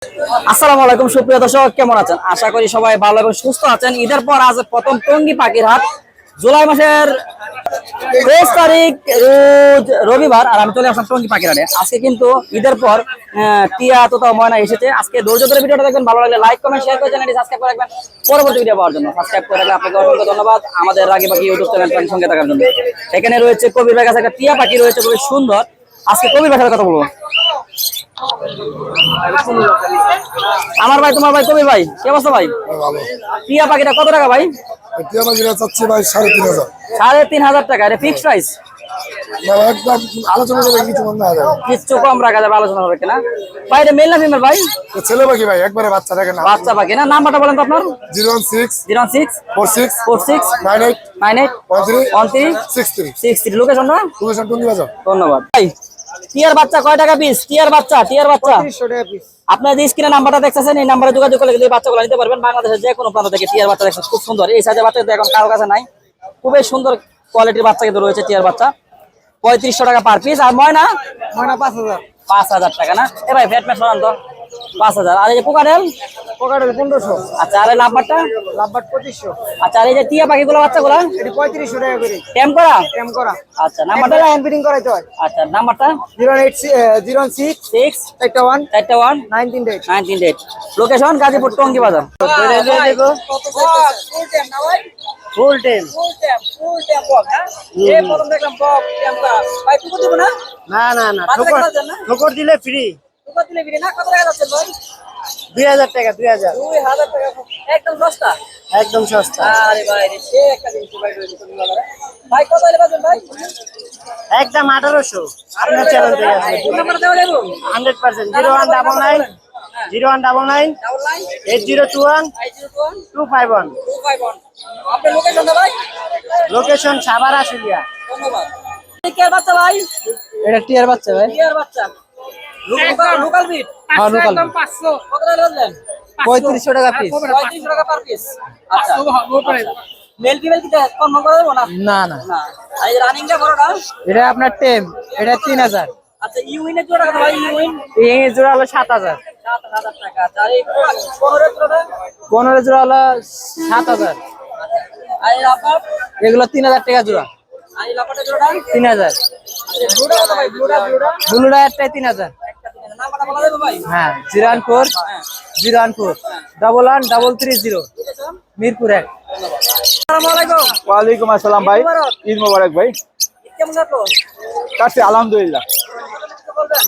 আসসালামু আলাইকুম সুপ্রিয় দর্শক, কেমন আছেন? আশা করি সবাই ভালো এবং সুস্থ আছেন। ঈদের পর আজ প্রথম টঙ্গী পাখির হাট, জুলাই মাসের 23 তারিখ রোজ রবিবার। আর আমি চলে আসলাম টঙ্গী পাখির হাটে। আজকে কিন্তু ঈদের পর টিয়া তোতা ময়না এসেছে। আজকে ধৈর্য ধরে ভিডিওটা দেখবেন, ভালো লাগলে লাইক কমেন্ট শেয়ার করে চ্যানেলটি সাবস্ক্রাইব করে রাখবেন পরবর্তী ভিডিও পাওয়ার জন্য। সাবস্ক্রাইব করে রাখলে আপনাকে অসংখ্য ধন্যবাদ আমাদের রাগী পাখি ইউটিউব চ্যানেলটার সঙ্গে থাকার জন্য। এখানে রয়েছে কবির ভাইয়ের কাছে একটা টিয়া পাখি রয়েছে, খুবই সুন্দর। আজকে কবির ভাইয়ের কথা বলবো। আমার ভাই, তোমার ভাই, কবি ভাই, কি অবস্থা ভাই? টিয়া পাখিটা কত টাকা ভাই? টিয়া পাখিটা চাচ্ছি ভাই 3,500। 3,500 টাকা। এটা ফিক্সড প্রাইস? একদম আলোচনা করে কিছু কম না হবে, কিছু কম রাখা যাবে, আলোচনা হবে কিনা ভাই? এটা মেল না ফিমেল ভাই? ছেলে পাখি ভাই, একবারে বাচ্চা দেখেন না, বাচ্চা পাখি না? নাম্বারটা বলেন তো আপনার। 016 46 46 98 98 13 63 63। লোকেশনটা? লোকেশন টঙ্গী বাজার। ধন্যবাদ ভাই। টিয়ার বাচ্চা কয় টাকা পিস? টিয়ার বাচ্চা 3,500 টাকা পিস। আপনার যে স্ক্রিনে নাম্বারটা দেখতেছেন, এই নাম্বারে যোগাযোগ করলে কিন্তু এই বাচ্চাগুলো নিতে পারবেন। বাংলাদেশের যে কোনো প্রান্ত থেকে টিয়ার বাচ্চা দেখছেন, খুব সুন্দর। এই সাইজের বাচ্চা কিন্তু এখন কারো কাছে নাই। খুবই সুন্দর কোয়ালিটির বাচ্চা কিন্তু রয়েছে টিয়ার বাচ্চা। 3,500 টাকা পার পিস। আর ময়না? ময়না 5,000। 5,000 টাকা না? এ ভাই ফ্যাট ম্যাট সরান তো। 5,000। আর এই যে পোকাডেল? পোকাটেল 1,500। আচ্ছা, আর এই লাভবারটা? লাভবাট 2,500। আচ্ছা, আর এই যে টিয়া পাখিগুলো বাচ্চাগুলো? এটি 3,500 টাকা করে টেম করা? টেম করা। আচ্ছা, নাম্বারটা? হ্যান্ড ফিটিং করাইতে হয়। আচ্ছা, নাম্বারটা? 06 6 81 41 938। 938। লোকেশন গাজীপুর টঙ্গী বাজার। ফুল টেম। না না না, ঠোকর দিলে ফ্রি। 2,000 টাকা। 2,000 একদম সস্তা। একদম সস্তা। আরে ভাই রে, সে একটা জিনিস ভাই রয়েছে টঙ্গী বাজারে। ভাই কত হলে বাজেন ভাই? একদম 1,800। আপনার চ্যানেল থেকে আছে। নাম্বারটা দেওয়া যাবে? 100%। 0199 0199 8021 251। আপনার লোকেশনটা ভাই? লোকেশন সাভার আশুলিয়া। ধন্যবাদ। টিয়ার বাচ্চা ভাই? এটা টিয়ার বাচ্চা ভাই। টিয়ার বাচ্চা লোকাল বিট? হ্যাঁ, লোকাল। কত টাকা বাজলেন? 3,500 টাকা পিস। 35 টাকা পার পিস। আচ্ছা, মেল ফিমেল কি কনফার্ম করে দেবো না? না না, না। আর এই রানিংটা বড়টা? এটা আপনার টেম। এটা 3,000। আচ্ছা, ইউইনের জোড়া কত ভাই? ইউইন এই জোড়া হলো 7,000। 7,000 টাকা। আর এই 15 জোড়াটা? 15 জোড়া হলো 7,000। আর এই আপনার? এগুলো 3,000 টাকা জোড়া। আর এই লাপাটা জোড়াটা? 3,000। ব্লুটা কত ভাই? ব্লুটা? ব্লুটা একটাই 3,000। নাম্বারটা বলা যাবে ভাই? হ্যাঁ, 014 014 11 330 মিরপুর 1। আসসালামু আলাইকুম। ওয়ালাইকুম আসসালাম ভাই। ঈদ মোবারক ভাই। ঈদ কেমন কাটলো? কাটছে আলহামদুলিল্লাহ। কিছু বলবেন?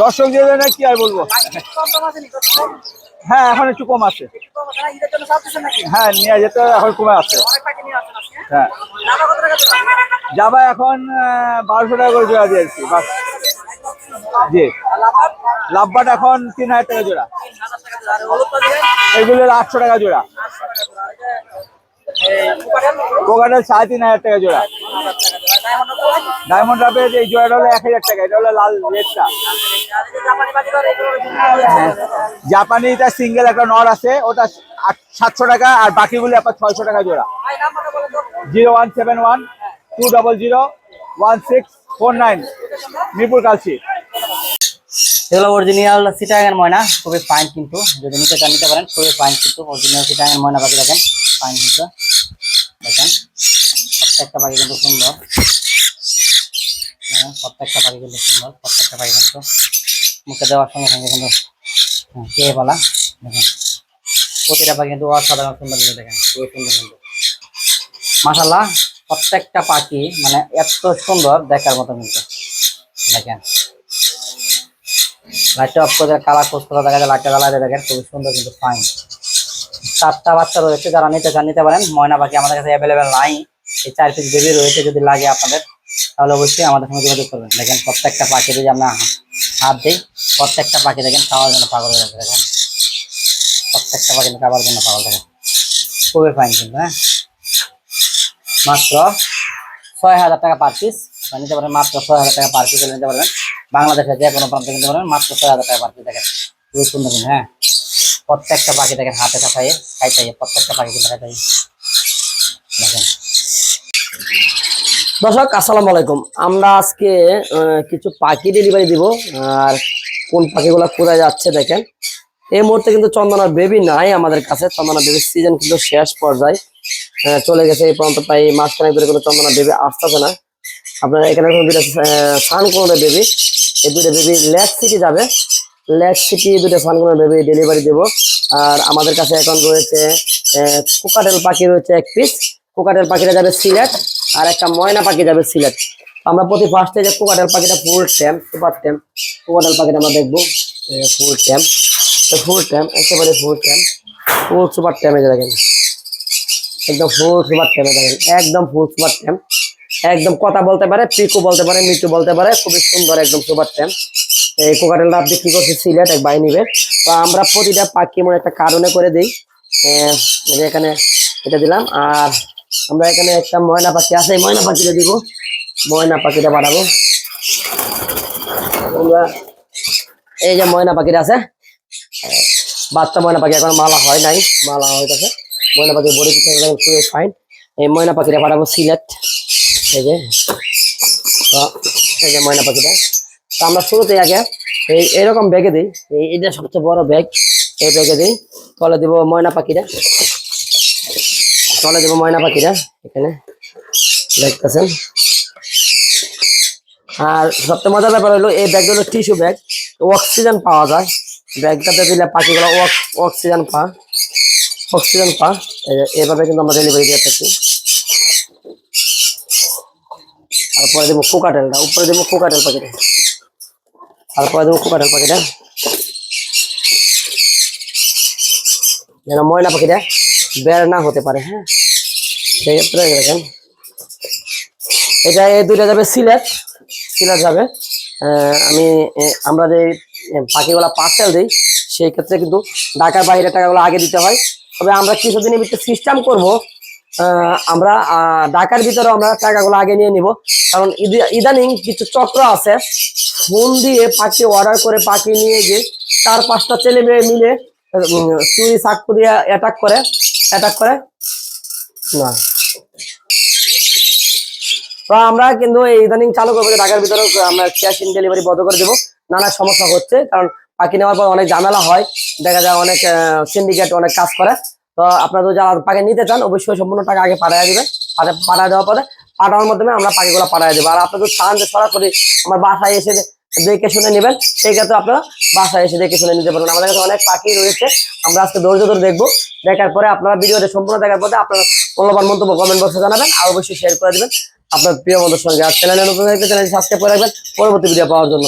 দর্শক যে না কি আর বলবো। কম দাম আছে নি? কম? হ্যাঁ, এখন একটু কম আছে। কম আছে না? ঈদের জন্য সাজতেছেন নাকি? হ্যাঁ, নিয়ে যেতে এখন কমে আছে। অনেক পাখি নিয়ে আসেন আজকে। হ্যাঁ, দাম কত টাকা জোড়া? যাবা এখন 1,200 টাকা করে জোড়া দিয়েছি বাস। জি, আর লাপাট? লাভবাট এখন 3,000 টাকা জোড়া। 3,000 টাকা জোড়া। আর হলুদ পাখি? এগুলো 800 টাকা জোড়া। 800 টাকা জোড়া। আর এই যে পোকাটেল? পোকাটেল 3,500 টাকা জোড়া। 3,000 টাকা জোড়া। ডায়মন্ড কত? ডায়মন্ড রাবের এই জোড়াটা হলো 1,000 টাকা। এটা হলো লাল রেডটা। আর এই যে জাপানি পাখি ধরে এগুলো জাপানিটা সিঙ্গেল একটা নর আছে, ওটা 700 টাকা। আর বাকিগুলো আপনার 600 টাকা জোড়া। ভাই নাম্বারটা বলেন তো? 0171 200 1649 মিরপুর কালচি। এগুলো অরিজিনাল চিটাগাং ময়না, খুবই ফাইন কিন্তু। যদি নিতে চান নিতে পারেন, খুবই ফাইন কিন্তু। অরিজিনাল চিটাগাং ময়না পাখি দেখেন, ফাইন কিন্তু। দেখেন প্রত্যেকটা পাখি কিন্তু সুন্দর। প্রত্যেকটা পাখি কিন্তু সুন্দর। প্রত্যেকটা পাখি কিন্তু মুখে দেওয়ার সঙ্গে সঙ্গে কিন্তু খেয়ে বলা। দেখেন প্রতিটা পাখি কিন্তু অসাধারণ সুন্দর কিন্তু। দেখেন খুবই সুন্দর কিন্তু মাশাআল্লাহ। প্রত্যেকটা পাখি মানে এত সুন্দর দেখার মতো কিন্তু। দেখেন লাইটটা অফ করে কালার পোস্ট করা দেখা যায়, লাইটটা জ্বালাতে দেখেন খুবই সুন্দর কিন্তু ফাইন। 7টা বাচ্চা রয়েছে, যারা নিতে চান নিতে পারেন। ময়না পাখি আমাদের কাছে অ্যাভেলেবেল নাই। এই 4 পিস বেবি রয়েছে, যদি লাগে আপনাদের তাহলে অবশ্যই আমাদের সঙ্গে যোগাযোগ করবেন। দেখেন প্রত্যেকটা পাখি যদি আমরা হাত দিই, প্রত্যেকটা পাখি দেখেন খাওয়ার জন্য পাগল হয়ে যাচ্ছে। দেখেন প্রত্যেকটা পাখি খাবার জন্য পাগল। দেখেন খুবই ফাইন কিন্তু। হ্যাঁ, মাত্র 6,000 টাকা পার পিস আপনারা নিতে পারেন। মাত্র 6,000 টাকা পার পিস নিতে পারবেন। বাংলাদেশের যে কোনো প্রান্ত নিতে পারবেন মাত্র 6,000 টাকা পার পিস। দেখেন খুবই সুন্দর কিন্তু। হ্যাঁ, প্রত্যেকটা পাখি দেখেন হাতে খাইয়ে খাইতে, প্রত্যেকটা পাখি কিন্তু খাইতে। দেখেন দর্শক আসসালামু আলাইকুম। আমরা আজকে কিছু পাখি ডেলিভারি দিব। আর কোন পাখিগুলো কোথায় যাচ্ছে দেখেন। এই মুহূর্তে কিন্তু চন্দনার বেবি নাই আমাদের কাছে, চন্দনা বেবির সিজন কিন্তু শেষ পর্যায়ে চলে গেছে। এই পর্যন্ত প্রায় মাসখানেক ধরে কোনো চন্দনা বেবি আসতেছে না। আপনারা এখানে দুটো সানকোনের বেবি, এই দুটো বেবি লেক সিটি যাবে, লেক সিটি দুটো সানকোনের বেবি ডেলিভারি দেবো। আর আমাদের কাছে এখন রয়েছে কোকাটেল পাখি রয়েছে 1 পিস, কোকাটেল পাখিটা যাবে সিলেট, আর একটা ময়না পাখি যাবে সিলেট। আমরা প্রতি ফার্স্টে যে কোকাটেল পাখিটা ফুল ট্যাম, সুপার ট্যাম কোকাটেল পাখিটা আমরা দেখবো। ফুল ট্যাম, ফুল ট্যাম, একেবারে ফুল ট্যাম, ফুল সুপার ট্যামে দেখেন, একদম ফুল সুপার ট্যামে দেখেন, একদম ফুল সুপার ট্যাম, একদম কথা বলতে পারে, পিকু বলতে পারে, মিটু বলতে পারে, খুবই সুন্দর একদম সুপার ট্যাম। এই কোকাটেলটা আপনি কি করছে সিলেট এক বাই নিবে। তো আমরা প্রতিটা পাখি মনে একটা কারণে করে দিই। এখানে এটা দিলাম। আর আমরা এখানে একটা ময়না পাখি আছে, এই ময়না পাখিটা দিব, ময়না পাখিটা বাড়াবো আমরা। এই যে ময়না পাখিটা আছে, বাচ্চা ময়না পাখি, এখন মালা হয় নাই, মালা হইতেছে। ময়না পাখি বড়ি খুবই ফাইন। এই ময়না পাখিটা পাঠাবো সিলেট। এই যে এই যে ময়না পাখিটা। তো আমরা শুরুতে আগে এইরকম ব্যাগে দিই, এইটা সবচেয়ে বড় ব্যাগ, এই ব্যাগে দিই। তলে দিব ময়না পাখিটা, তলে দিব ময়না পাখিটা, এখানে দেখতেছেন। আর সবচেয়ে মজার ব্যাপার হলো এই ব্যাগগুলো টিস্যু ব্যাগ, অক্সিজেন পাওয়া যায় ব্যাগটাতে দিলে, পাখিগুলো অক্সিজেন পা এইভাবে কিন্তু আমরা ডেলিভারি দিয়ে থাকি। তারপরে দেবো কোকাটেলটা, উপরে দেবো কোকাটেল পাখিটা, তারপরে দেবো কোকাটেল পাখিটা, যেন ময়না পাখিটা বের না হতে পারে। হ্যাঁ, সেই ক্ষেত্রে দেখেন এটা এই দুইটা যাবে সিলেট, সিলেট যাবে। আমরা যে পাখিগুলা পার্সেল দিই সেই ক্ষেত্রে কিন্তু ঢাকার বাইরে টাকাগুলো আগে দিতে হয়। তবে আমরা কিছুদিনের ভিতরে সিস্টেম করব, আমরা ঢাকার ভিতরে আমরা টাকাগুলো আগে নিয়ে নিব। কারণ ইদানিং কিছু চক্র আছে, ফোন দিয়ে পাখি অর্ডার করে পাখি নিয়ে গিয়ে 4-5টা ছেলে মেয়ে মিলে চুরি চাকু দিয়ে অ্যাটাক করে না। তো আমরা কিন্তু এই ইদানিং চালু করবো যে ঢাকার ভিতরে আমরা ক্যাশ ইন ডেলিভারি বন্ধ করে দেবো। নানা সমস্যা হচ্ছে, কারণ পাখি নেওয়ার পর অনেক ঝামেলা হয়, দেখা যায় অনেক সিন্ডিকেট অনেক কাজ করে। তো আপনারা যারা পাখি নিতে চান অবশ্যই সম্পূর্ণ টাকা আগে পাঠিয়ে দিবেন, পাঠিয়ে দেওয়ার পরে পাঠানোর মাধ্যমে আমরা পাখিগুলো পাঠিয়ে দেবো। আর আপনারা যদি চান যে সরাসরি আমার বাসায় এসে দেখে শুনে নেবেন, সেই ক্ষেত্রে আপনারা বাসায় এসে দেখে শুনে নিতে পারবেন। আমাদের কাছে অনেক পাখি রয়েছে, আমরা আজকে ধৈর্য ধরে দেখবো। দেখার পরে আপনারা ভিডিওটা সম্পূর্ণ দেখার পরে আপনারা মূল্যবান মন্তব্য কমেন্ট বক্সে জানাবেন, আর অবশ্যই শেয়ার করে দিবেন আপনার প্রিয় বন্ধুর সঙ্গে। আর চ্যানেলে নতুন থাকলে চ্যানেলটি সাবস্ক্রাইব করে রাখবেন পরবর্তী ভিডিও পাওয়ার জন্য।